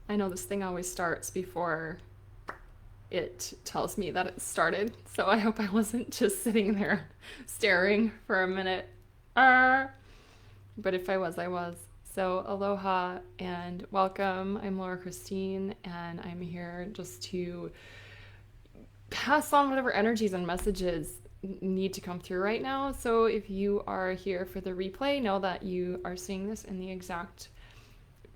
I know this thing always starts before it tells me that it started, so I hope I wasn't just sitting there staring for a minute. Uh, but if I was, I was. So, aloha and welcome. I'm Laura Christine, and I'm here just to pass on whatever energies and messages need to come through right now. So, if you are here for the replay, know that you are seeing this in the exact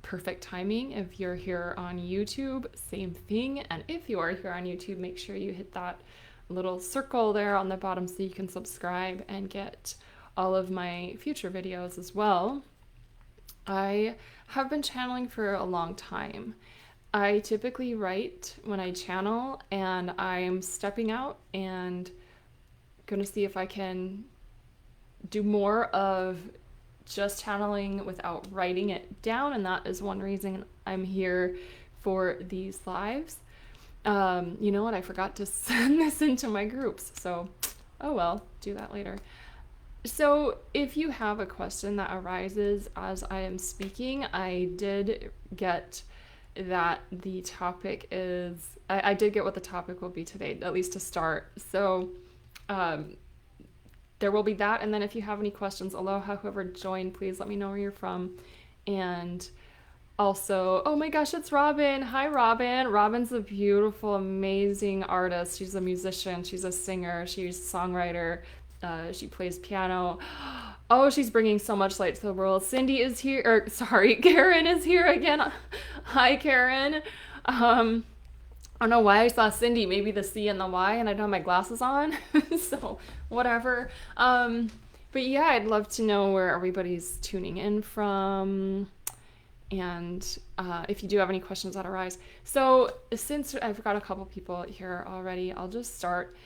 perfect timing. If you're here on YouTube, same thing. And if you are here on YouTube, make sure you hit that little circle there on the bottom so you can subscribe and get all of my future videos as well. I have been channeling for a long time. I typically write when I channel, and I'm stepping out and gonna see if I can do more of just channeling without writing it down, and that is one reason I'm here for these lives. You know what? I forgot to send this into my groups, so oh well, do that later. So, if you have a question that arises as I am speaking, I did get that the topic is, I did get what the topic will be today, at least to start. So, um, there will be that. And then if you have any questions, aloha, whoever joined, please let me know where you're from. And also, oh my gosh, it's Robin. Hi, Robin. Robin's a beautiful, amazing artist. She's a musician, she's a singer, she's a songwriter, she plays piano. Oh, she's bringing so much light to the world. Cindy is here, or sorry, Karen is here again. Hi, Karen. I don't know why I saw Cindy, maybe the C and the Y, and I don't have my glasses on, so whatever. But yeah, I'd love to know where everybody's tuning in from, and if you do have any questions that arise. So since I've got a couple people here already, I'll just start.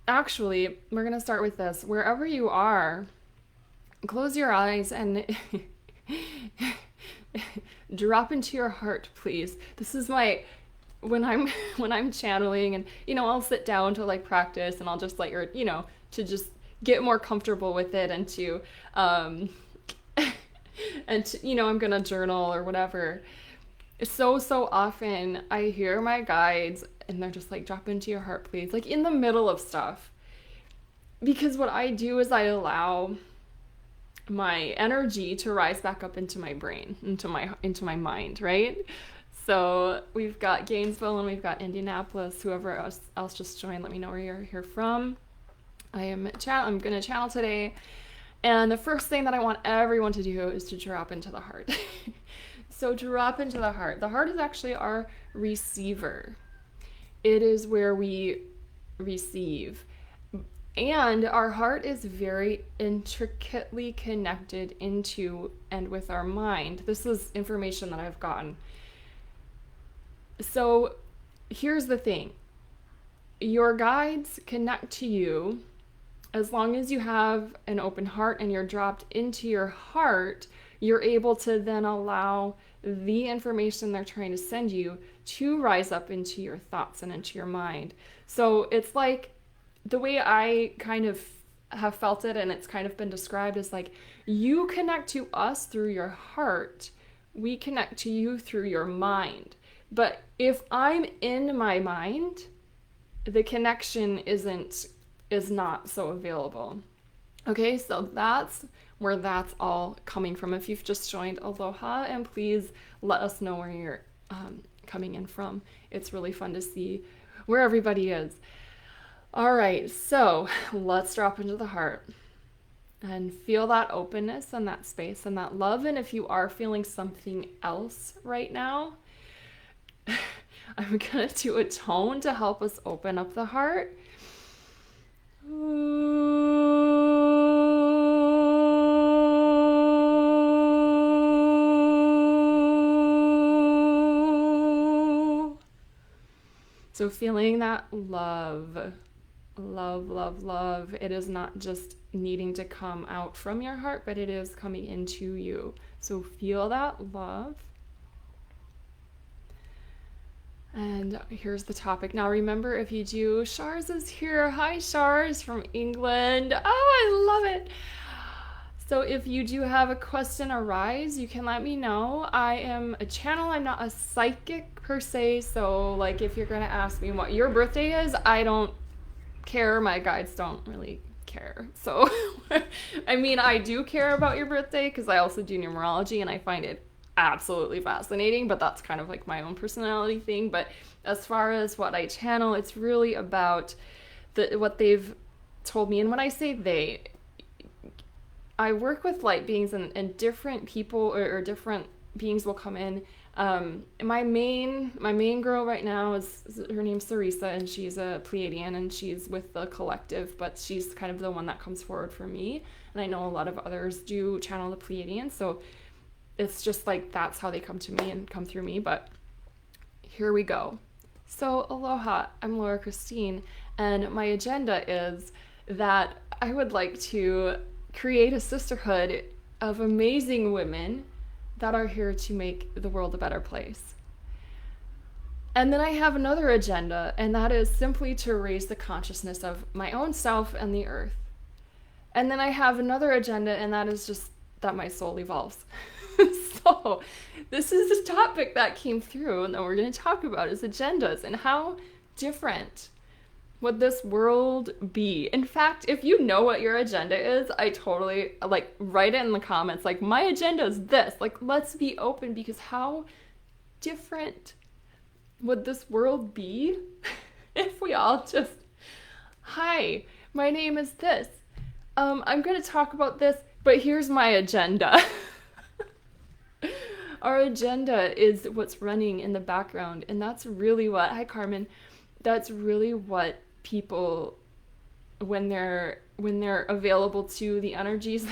Actually, we're gonna start with this. Wherever you are, close your eyes and drop into your heart, please. This is my when I'm when I'm channeling, and I'll sit down to like practice, and I'll just let your to just get more comfortable with it, and to I'm gonna journal or whatever. So often I hear my guides and they're just like, drop into your heart, please, like in the middle of stuff, because what I do is I allow my energy to rise back up into my brain, into my mind, right? So we've got Gainesville and we've got Indianapolis. Whoever else just joined, let me know where you're here from. I'm gonna channel today, and the first thing that I want everyone to do is to drop into the heart. So drop into the heart. The heart is actually our receiver. It is where we receive. And our heart is very intricately connected into and with our mind. This is information that I've gotten. So here's the thing. Your guides connect to you as long as you have an open heart and you're dropped into your heart. You're able to then allow the information they're trying to send you to rise up into your thoughts and into your mind. So it's like the way I kind of have felt it, and it's kind of been described as like, you connect to us through your heart, we connect to you through your mind. But if I'm in my mind, the connection is not so available. Okay, so that's where that's all coming from. If you've just joined, aloha, and please let us know where you're coming in from. It's really fun to see where everybody is. All right, so let's drop into the heart and feel that openness and that space and that love. And if you are feeling something else right now, I'm gonna do a tone to help us open up the heart. So feeling that love. Love, love, love. It is not just needing to come out from your heart, but it is coming into you. So feel that love. And here's the topic. Now remember, if you do, Shars is here. Hi, Shars from England. Oh, I love it. So if you do have a question arise, you can let me know. I am a channel, I'm not a psychic per se, so like if you're gonna ask me what your birthday is, I don't care. My guides don't really care. So I mean, I do care about your birthday because I also do numerology and I find it absolutely fascinating, but that's kind of like my own personality thing. But as far as what I channel, it's really about what they've told me. And when I say they, I work with light beings, and different people or different beings will come in. My main girl right now her name's Sarisa, and she's a Pleiadian, and she's with the collective, but she's kind of the one that comes forward for me. And I know a lot of others do channel the Pleiadians, so it's just like that's how they come to me and come through me. But here we go. So aloha, I'm Laura Christine, and my agenda is that I would like to create a sisterhood of amazing women that are here to make the world a better place. And then I have another agenda, and that is simply to raise the consciousness of my own self and the earth. And then I have another agenda, and that is just that my soul evolves. So this is a topic that came through and that we're going to talk about is agendas and how different would this world be. In fact, if you know what your agenda is, I totally like write it in the comments. Like, my agenda is this. Like, let's be open, because how different would this world be if we all just, hi, my name is this. I'm going to talk about this, but here's my agenda. Our agenda is what's running in the background, and that's really what, hi Carmen, that's really what people, when they're available to the energies,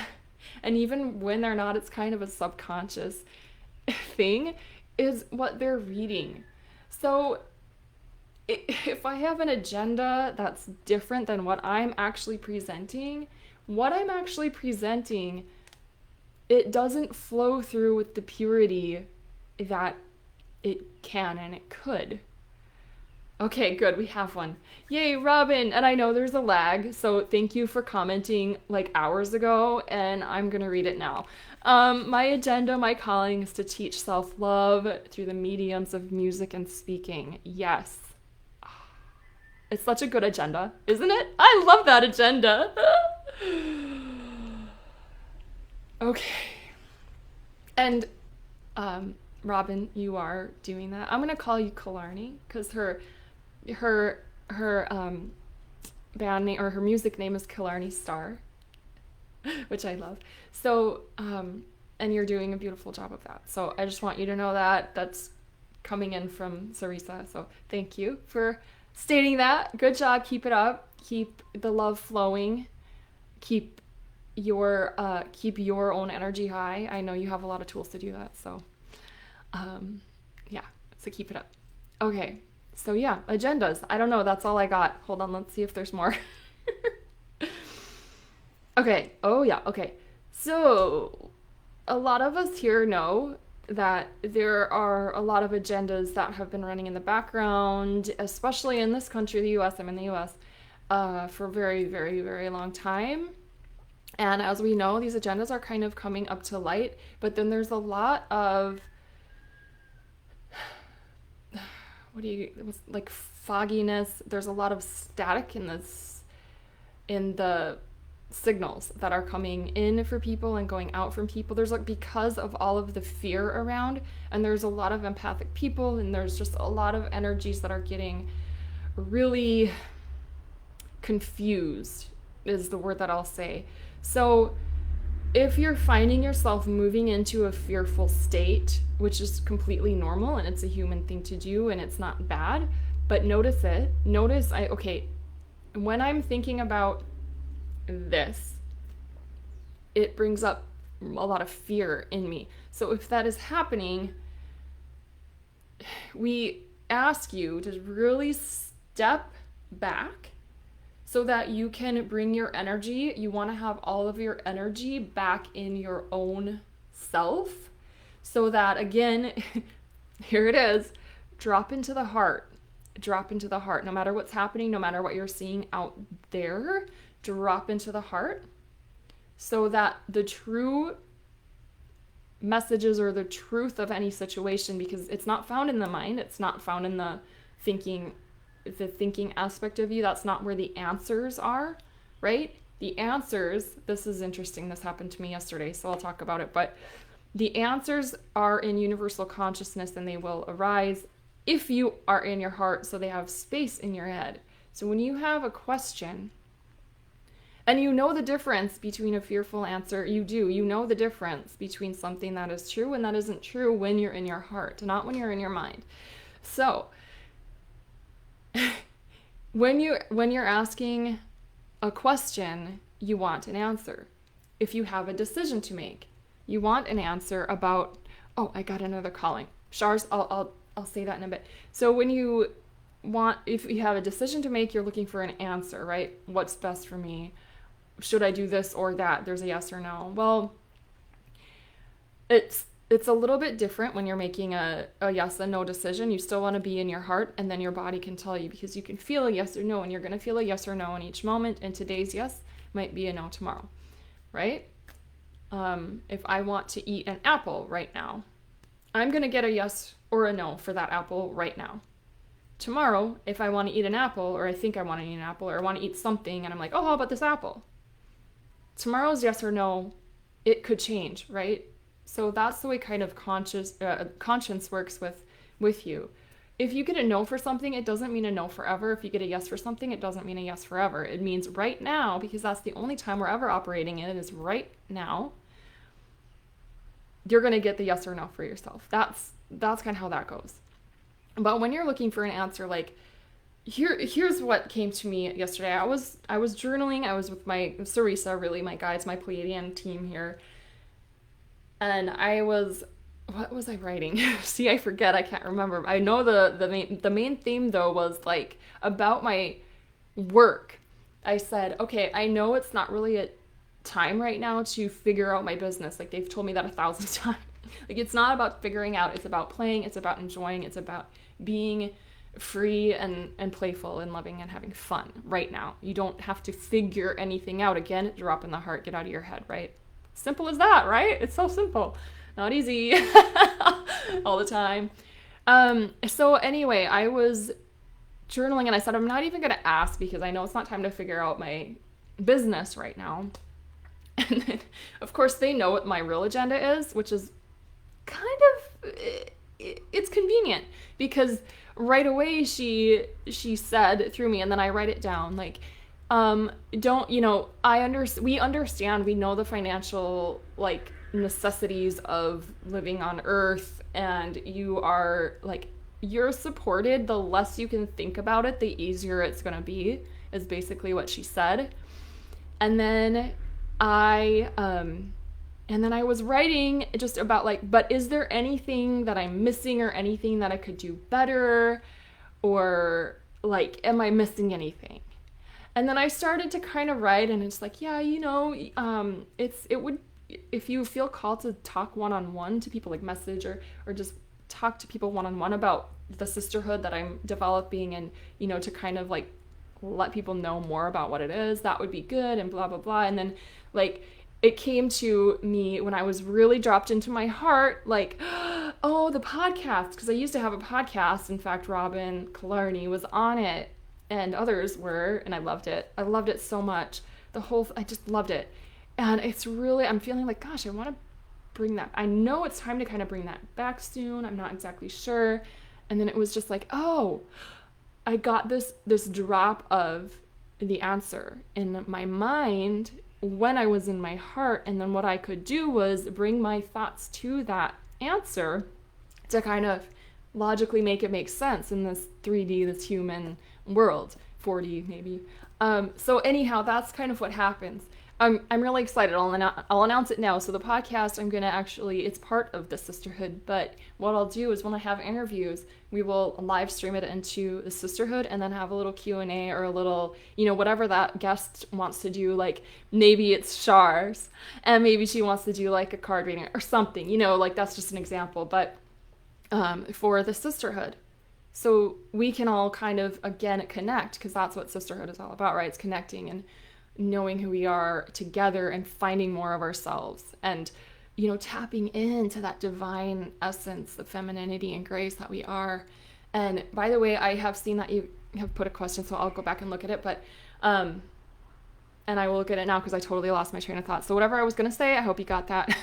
and even when they're not, it's kind of a subconscious thing, is what they're reading. So if I have an agenda that's different than what I'm actually presenting, it doesn't flow through with the purity that it can and it could. Okay, good, we have one. Yay, Robin! And I know there's a lag, so thank you for commenting like hours ago, and I'm gonna read it now. My agenda, my calling is to teach self-love through the mediums of music and speaking. Yes. It's such a good agenda, isn't it? I love that agenda. Okay. And Robin, you are doing that. I'm gonna call you Killarney because her band name or her music name is Killarney Star, which I love. So and you're doing a beautiful job of that. So I just want you to know that that's coming in from Sarisa. So thank you for stating that. Good job. Keep it up. Keep the love flowing. Keep your own energy high. I know you have a lot of tools to do that, so yeah, so keep it up. Okay, so yeah, agendas. I don't know, that's all I got. Hold on, let's see if there's more. Okay, oh yeah, okay. So a lot of us here know that there are a lot of agendas that have been running in the background, especially in this country, the US. I'm in the US for a very, very, very long time. And as we know, these agendas are kind of coming up to light, but then there's a lot of, like fogginess. There's a lot of static in the signals that are coming in for people and going out from people. There's like, because of all of the fear around, and there's a lot of empathic people, and there's just a lot of energies that are getting really confused is the word that I'll say. So if you're finding yourself moving into a fearful state, which is completely normal and it's a human thing to do and it's not bad, but notice it. Okay, when I'm thinking about this, it brings up a lot of fear in me. So if that is happening, we ask you to really step back so that you can bring your energy. You want to have all of your energy back in your own self, so that, again, here it is, drop into the heart. No matter what's happening, no matter what you're seeing out there, drop into the heart so that the true messages or the truth of any situation, because it's not found in the mind, it's not found in thinking the thinking aspect of you. That's not where the answers are, right? The answers, this is interesting, this happened to me yesterday, so I'll talk about it, but the answers are in universal consciousness, and they will arise if you are in your heart, so they have space in your head. So when you have a question, and you know the difference between a fearful answer, you know the difference between something that is true and that isn't true when you're in your heart, not when you're in your mind. So when you're asking a question, you want an answer. If you have a decision to make, you want an answer about, oh, I got another calling. Shars, I'll say that in a bit. So if you have a decision to make, you're looking for an answer, right? What's best for me? Should I do this or that? There's a yes or no. Well, it's a little bit different when you're making a yes and no decision. You still want to be in your heart, and then your body can tell you, because you can feel a yes or no, and you're going to feel a yes or no in each moment, and today's yes might be a no tomorrow, right? If I want to eat an apple right now, I'm going to get a yes or a no for that apple right now. Tomorrow, if I want to eat an apple, or I think I want to eat an apple, or I want to eat something, and I'm like, oh, how about this apple? Tomorrow's yes or no, it could change, right? So that's the way kind of conscience works with you. If you get a no for something, it doesn't mean a no forever. If you get a yes for something, it doesn't mean a yes forever. It means right now, because that's the only time we're ever operating in, is right now. You're going to get the yes or no for yourself. That's kind of how that goes. But when you're looking for an answer, like, here's what came to me yesterday. I was journaling. I was with my Sarisa, really, my guides, my Pleiadian team here. And what was I writing? See, I forget. I can't remember. I know the main theme, though, was like about my work. I said, okay, I know it's not really a time right now to figure out my business. Like, they've told me that 1,000 times. Like, it's not about figuring out. It's about playing. It's about enjoying. It's about being free and playful and loving and having fun right now. You don't have to figure anything out. Again, drop in the heart, get out of your head, right? Simple as that, right? It's so simple. Not easy all the time. So anyway, I was journaling, and I said, I'm not even going to ask, because I know it's not time to figure out my business right now. And then, of course, they know what my real agenda is, which is kind of, it's convenient, because right away she said through me, and then I write it down, like, we understand, we know the financial, like, necessities of living on Earth, and you're supported. The less you can think about it, the easier it's going to be, is basically what she said. And then I was writing just about, like, but is there anything that I'm missing, or anything that I could do better, or, like, am I missing anything? And then I started to kind of write, and it's like, yeah, if you feel called to talk one-on-one to people, like message or just talk to people one-on-one about the sisterhood that I'm developing, and, to kind of, like, let people know more about what it is, that would be good, and blah, blah, blah. And then, like, it came to me when I was really dropped into my heart, like, oh, the podcast, because I used to have a podcast. In fact, Robin Killarney was on it, and others were, and I loved it. I loved it so much. I just loved it. And it's really, I'm feeling like, gosh, I want to bring that. I know it's time to kind of bring that back soon. I'm not exactly sure. And then it was just like, oh, I got this drop of the answer in my mind when I was in my heart. And then what I could do was bring my thoughts to that answer to kind of logically make it make sense in this 3D, this human world, 4D maybe. So anyhow, that's kind of what happens. I'm really excited. I'll announce it now. So the podcast, I'm going to it's part of the sisterhood, but what I'll do is when I have interviews, we will live stream it into the sisterhood, and then have a little Q&A, or a little, whatever that guest wants to do. Like, maybe it's Shars, and maybe she wants to do, like, a card reading or something, like, that's just an example, but for the sisterhood. So we can all kind of, again, connect, because that's what sisterhood is all about, right? It's connecting. And knowing who we are together and finding more of ourselves and, tapping into that divine essence of femininity and grace that we are. And by the way, I have seen that you have put a question, so I'll go back and look at it, but and I will look at it now because I totally lost my train of thought. So whatever I was going to say, I hope you got that.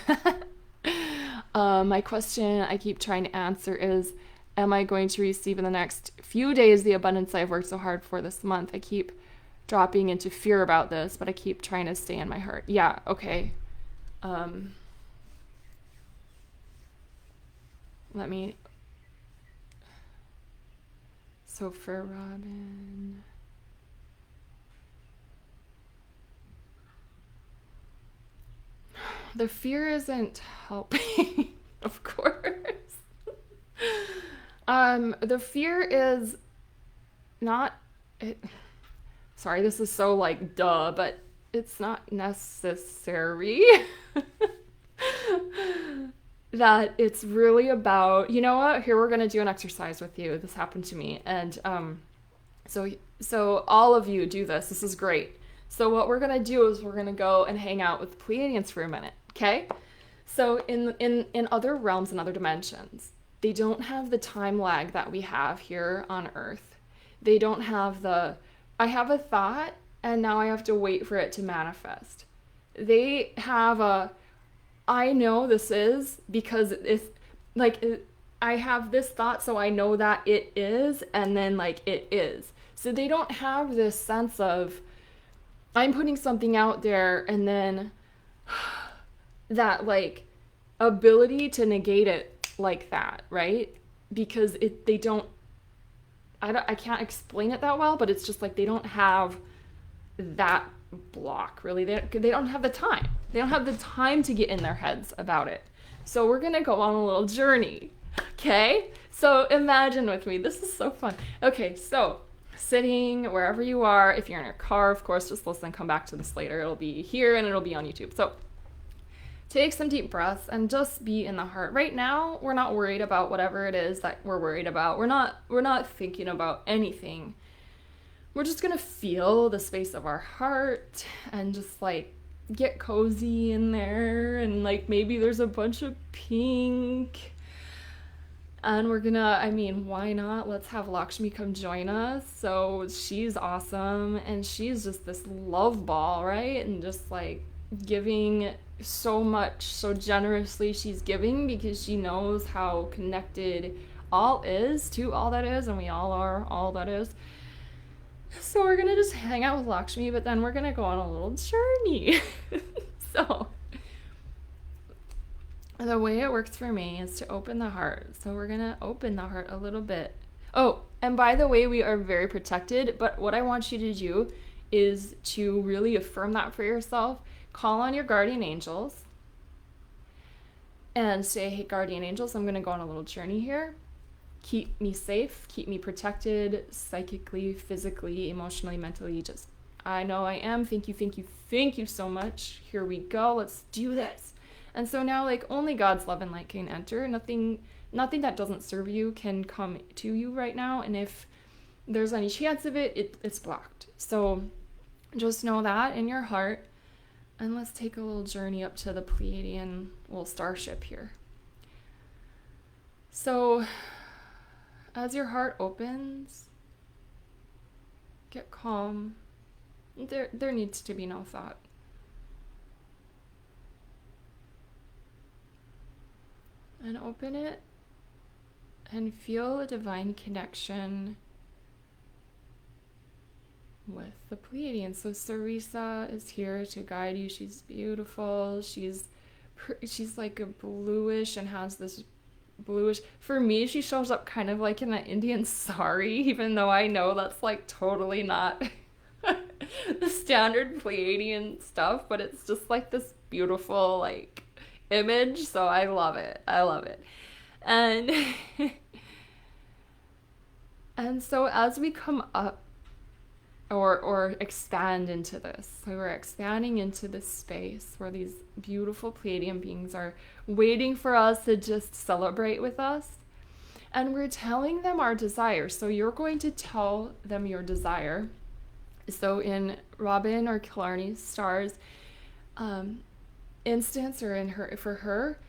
My question I keep trying to answer is, am I going to receive in the next few days the abundance I've worked so hard for this month? I keep dropping into fear about this, but I keep trying to stay in my heart. Yeah, okay. So for Robin... The fear isn't helping, of course. The fear is not... Sorry, this is so like duh, but it's not necessary. That it's really about, you know what? Here, we're going to do an exercise with you. This happened to me. And so all of you do this. This is great. So what we're going to do is we're going to go and hang out with the Pleiadians for a minute, okay? So in other realms and other dimensions, they don't have the time lag that we have here on Earth. They don't have I have a thought and now I have to wait for it to manifest. They have I know this is because it's like, I have this thought, so I know that it is, and then like it is. So they don't have this sense of, I'm putting something out there and then that like ability to negate it like that, right? Because I can't explain it that well, but it's just like they don't have that block, really. They don't have the time. They don't have the time to get in their heads about it. So we're going to go on a little journey, okay? So imagine with me. This is so fun. Okay, so sitting wherever you are. If you're in your car, of course, just listen, come back to this later. It'll be here and it'll be on YouTube. So take some deep breaths and just be in the heart. Right now, we're not worried about whatever it is that we're worried about. We're not thinking about anything. We're just going to feel the space of our heart and just like get cozy in there, and like maybe there's a bunch of pink. And we're gonna, why not? Let's have Lakshmi come join us. So she's awesome, and she's just this love ball, right? And just like giving so much, so generously she's giving, because she knows how connected all is to all that is, and we all are all that is. So we're gonna just hang out with Lakshmi, but then we're gonna go on a little journey. So the way it works for me is to open the heart. So we're going to open the heart a little bit. Oh, and by the way, we are very protected. But what I want you to do is to really affirm that for yourself. Call on your guardian angels and say, hey, guardian angels, I'm going to go on a little journey here. Keep me safe. Keep me protected psychically, physically, emotionally, mentally. Just, I know I am. Thank you, thank you, thank you so much. Here we go. Let's do this. And so now, like, only God's love and light can enter. Nothing that doesn't serve you can come to you right now. And if there's any chance of it, it's blocked. So just know that in your heart. And let's take a little journey up to the Pleiadian little starship here. So as your heart opens, get calm. There needs to be no thought. And open it and feel a divine connection with the Pleiadians. So Sarisa is here to guide you. She's beautiful. She's like a bluish and has this bluish. For me, she shows up kind of like in an Indian sari, even though I know that's like totally not the standard Pleiadian stuff, but it's just like this beautiful like image, so I love it. And and so as we come up or expand into this, so we're expanding into this space where these beautiful Pleiadian beings are waiting for us to just celebrate with us, and we're telling them our desire. So you're going to tell them your desire. So in Robin or Killarney Star's instance, or in her, for her,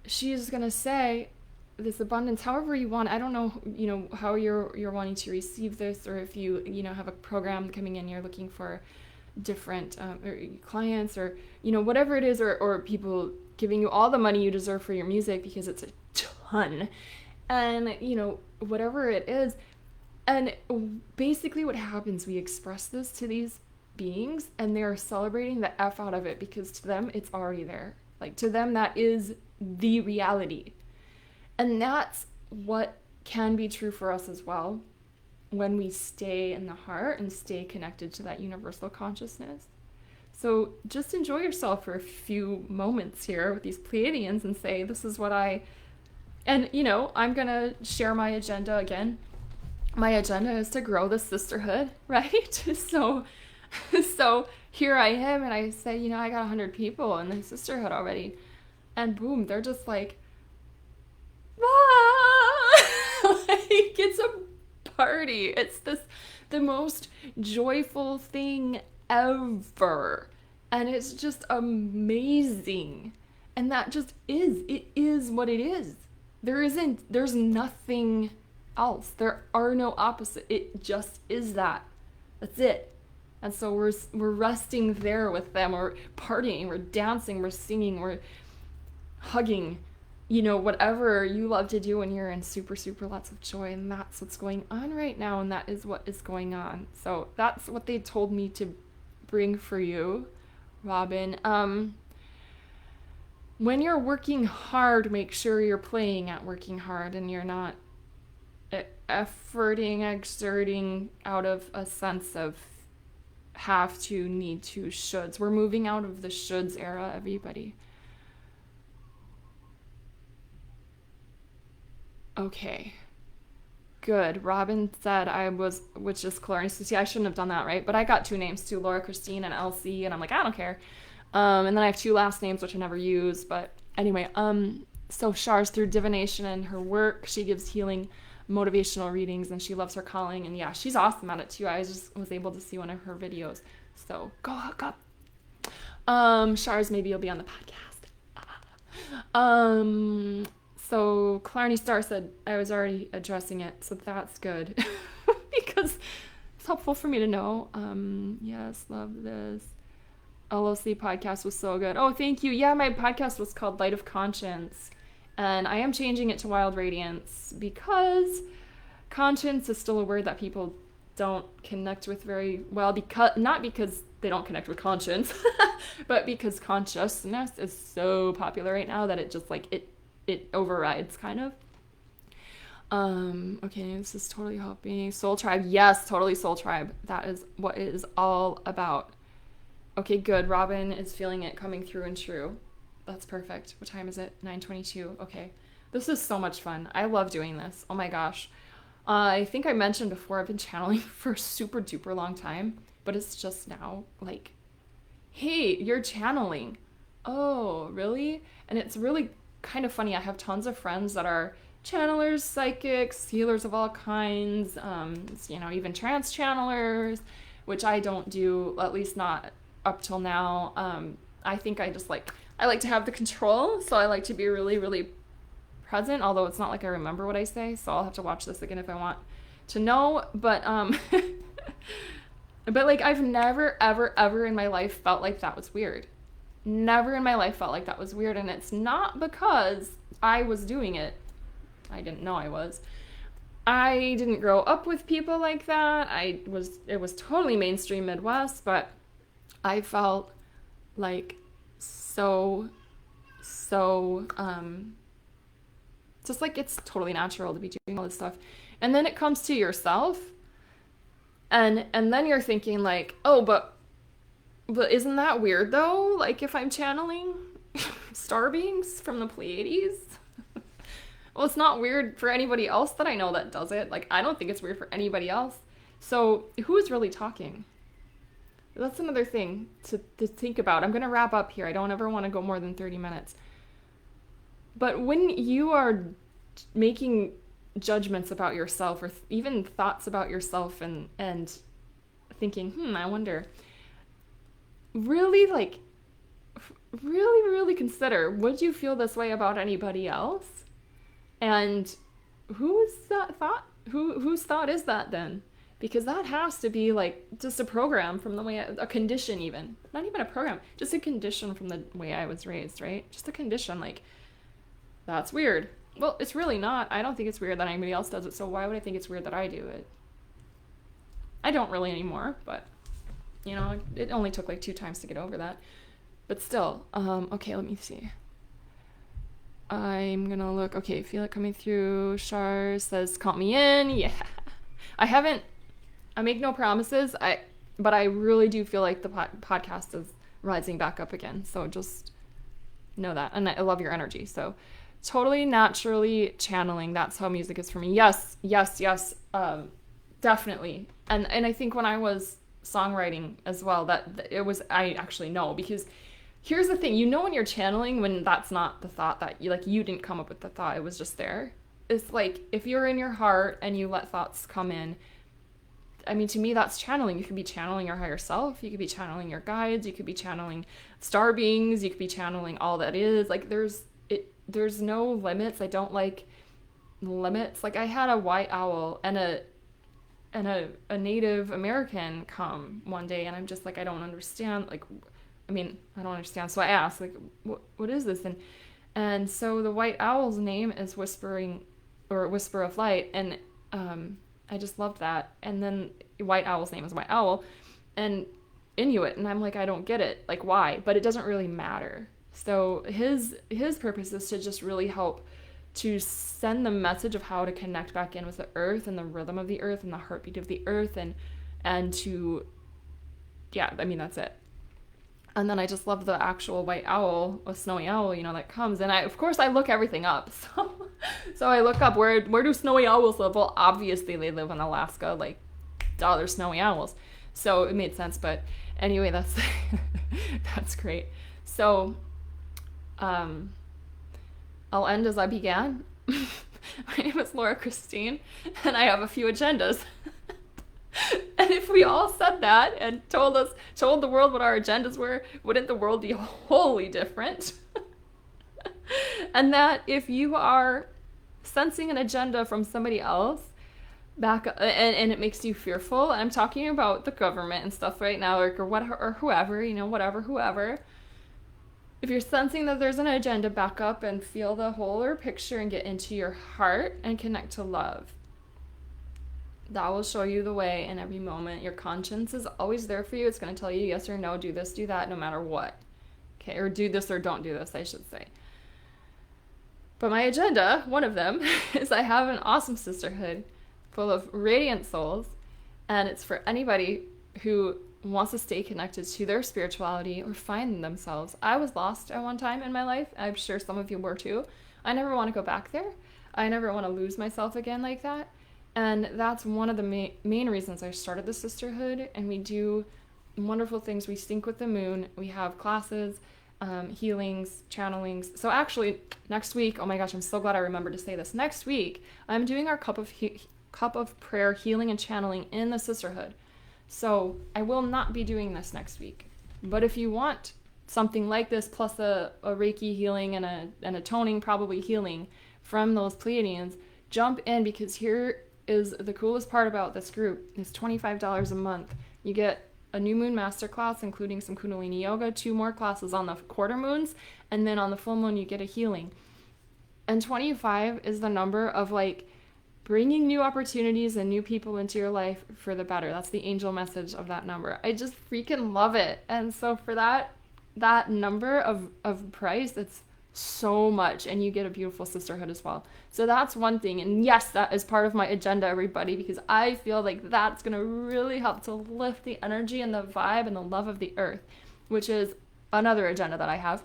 she's gonna say this abundance however you want. I don't know, how you're wanting to receive this, or if you have a program coming in, you're looking for different or clients, or whatever it is, or people giving you all the money you deserve for your music, because it's a ton, and whatever it is. And basically what happens, we express this to these beings, and they're celebrating the F out of it, because to them it's already there. Like, to them that is the reality. And that's what can be true for us as well, when we stay in the heart and stay connected to that universal consciousness. So just enjoy yourself for a few moments here with these Pleiadians and say, this is what I'm gonna share my agenda again. My agenda is to grow the sisterhood, right? So here I am, and I say, I got 100 people in the sisterhood already, and boom, they're just like, like, it's a party. It's the most joyful thing ever, and it's just amazing. And that just it is what it is. There's nothing else. There are no opposite. It just is that. That's it. And so we're resting there with them. We're partying, we're dancing, we're singing, we're hugging, whatever you love to do when you're in super, super lots of joy. And that's what's going on right now, and that is what is going on. So that's what they told me to bring for you, Robin. When you're working hard, make sure you're playing at working hard, and you're not exerting out of a sense of have to, need to, shoulds. We're moving out of the shoulds era, everybody. Okay. Good. Robin said which is Killarney. So see, I shouldn't have done that, right? But I got 2 names too, Laura Christine and Elsie, and I'm like, I don't care. And then I have 2 last names, which I never use, but anyway, so Char's through divination and her work, she gives healing motivational readings, and she loves her calling, and yeah, she's awesome at it too. I just was able to see one of her videos, so go hook up. Char's, maybe you'll be on the podcast. So Killarney Star said I was already addressing it, so that's good. Because it's helpful for me to know. Yes, love this. LOC podcast was so good. Oh, thank you. Yeah, my podcast was called Light of Conscience, and I am changing it to Wild Radiance, because conscience is still a word that people don't connect with very well, not because they don't connect with conscience, but because consciousness is so popular right now that it just it overrides kind of. Okay, this is totally helping. Soul Tribe. Yes, totally Soul Tribe. That is what it is all about. Okay, good. Robin is feeling it coming through and true. That's perfect. What time is it? 9:22. Okay. This is so much fun. I love doing this. Oh my gosh. I think I mentioned before, I've been channeling for a super duper long time, but it's just now like, hey, you're channeling. Oh, really? And it's really kind of funny. I have tons of friends that are channelers, psychics, healers of all kinds, even trance channelers, which I don't do, at least not up till now. I think I like to have the control, so I like to be really, really present, although it's not like I remember what I say, so I'll have to watch this again if I want to know, but but like, I've never, ever, ever in my life felt like that was weird. Never in my life felt like that was weird, and it's not because I was doing it. I didn't know I was. I didn't grow up with people like that. It was totally mainstream Midwest, but I felt like so just like it's totally natural to be doing all this stuff. And then it comes to yourself, and then you're thinking like, oh, but isn't that weird though? Like, if I'm channeling star beings from the Pleiades, well, it's not weird for anybody else that I know that does it. Like, I don't think it's weird for anybody else. So who is really talking? That's another thing to think about. I'm going to wrap up here. I don't ever want to go more than 30 minutes. But when you are making judgments about yourself, or even thoughts about yourself, and thinking, I wonder, really, like, really consider, would you feel this way about anybody else? And whose thought is that then? Because that has to be like just a program from the way, a condition even. Not even a program, just a condition from the way I was raised, right? Just a condition, like, that's weird. Well, it's really not. I don't think it's weird that anybody else does it, so why would I think it's weird that I do it? I don't really anymore, but, you know, it only took like 2 times to get over that. But still, okay, let me see. I'm gonna look. Okay, feel it coming through. Shar says, count me in. Yeah. I make no promises, but I really do feel like the podcast is rising back up again. So just know that. And I love your energy. So totally naturally channeling. That's how music is for me. Yes. Definitely. And I think when I was songwriting as well, that it was, I actually know, because here's the thing, you know when you're channeling when that's not the thought that you didn't come up with the thought, it was just there. It's like if you're in your heart and you let thoughts come in, I mean, to me that's channeling. You could be channeling your higher self, you could be channeling your guides, you could be channeling star beings, you could be channeling all that is. Like there's no limits. I don't like limits. Like I had a white owl and a Native American come one day, and I'm just like, I don't understand. Like, I mean, I don't understand. So I asked, like, what is this? And so the white owl's name is Whispering, or Whisper of Light, and I just loved that. And then white owl's name is White Owl, and Inuit, and I'm like, I don't get it. Like, why? But it doesn't really matter. So his purpose is to just really help to send the message of how to connect back in with the earth and the rhythm of the earth and the heartbeat of the earth, and to, yeah, I mean, that's it. And then I just love the actual white owl, a snowy owl, you know, that comes. And of course I look everything up. So I look up, where do snowy owls live? Well, obviously they live in Alaska, like, duh, they're snowy owls. So it made sense. But anyway, that's great. So, I'll end as I began. My name is Laura Christine, and I have a few agendas. And if we all said that and told the world what our agendas were, wouldn't the world be wholly different? And that if you are sensing an agenda from somebody else and it makes you fearful, and I'm talking about the government and stuff right now, or whoever, you know, whoever. If you're sensing that there's an agenda, back up and feel the whole picture and get into your heart and connect to love. That will show you the way in every moment. Your conscience is always there for you. It's going to tell you yes or no, do this, do that, no matter what. Okay, or do this or don't do this, I should say. But my agenda, one of them, is I have an awesome sisterhood full of radiant souls, and it's for anybody who wants to stay connected to their spirituality or find themselves. I was lost at one time in my life. I'm sure some of you were too. I never want to go back there. I never want to lose myself again like that. And that's one of the main reasons I started the sisterhood. And we do wonderful things. We sync with the moon. We have classes, healings, channelings. So actually, next week, oh my gosh, I'm so glad I remembered to say this. Next week, I'm doing our cup of prayer, healing, and channeling in the sisterhood. So I will not be doing this next week. But if you want something like this, plus a Reiki healing and a toning, probably healing from those Pleiadians, jump in, because here is the coolest part about this group. It's $25 a month. You get a new moon masterclass, including some Kundalini yoga, 2 more classes on the quarter moons, and then on the full moon you get a healing. And 25 is the number of like bringing new opportunities and new people into your life for the better. That's the angel message of that number. I just freaking love it. And so for that number of price, it's so much, and you get a beautiful sisterhood as well. So that's one thing. And yes, that is part of my agenda, everybody, because I feel like that's going to really help to lift the energy and the vibe and the love of the earth, which is another agenda that I have.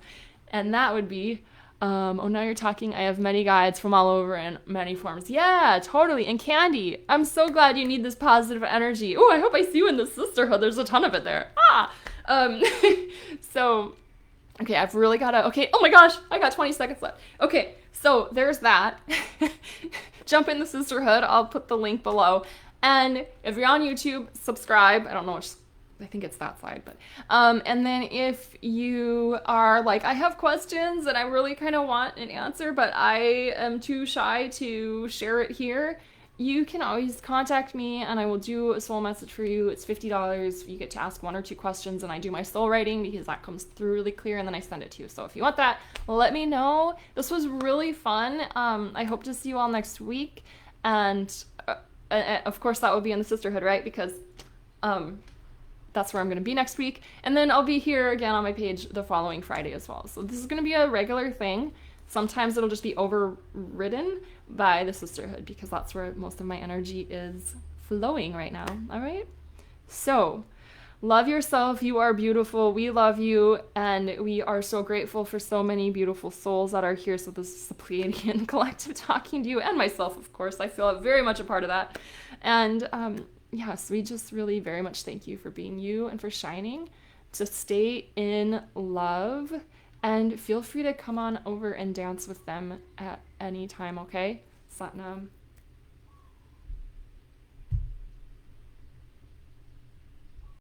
And that would be, oh, now you're talking. I have many guides from all over in many forms. Yeah, totally. And Candy, I'm so glad you need this positive energy. Oh, I hope I see you in the sisterhood. There's a ton of it there. So, okay, I've really got to, okay, oh my gosh, I got 20 seconds left. Okay, so there's that. Jump in the sisterhood. I'll put the link below. And if you're on YouTube, subscribe. I don't know, I think it's that side, but and then if you are like, I have questions and I really kind of want an answer, but I am too shy to share it here, you can always contact me and I will do a soul message for you. It's $50. You get to ask 1 or 2 questions and I do my soul writing because that comes through really clear and then I send it to you. So if you want that, let me know. This was really fun. I hope to see you all next week. And of course that will be in the sisterhood, right? Because that's where I'm going to be next week. And then I'll be here again on my page the following Friday as well. So this is going to be a regular thing. Sometimes it'll just be overridden by the sisterhood because that's where most of my energy is flowing right now. All right? So love yourself. You are beautiful. We love you. And we are so grateful for so many beautiful souls that are here. So this is the Pleiadian collective talking to you and myself, of course. I feel very much a part of that. And yes, we just really very much thank you for being you and for shining. To stay in love. And feel free to come on over and dance with them at any time, okay? Satnam.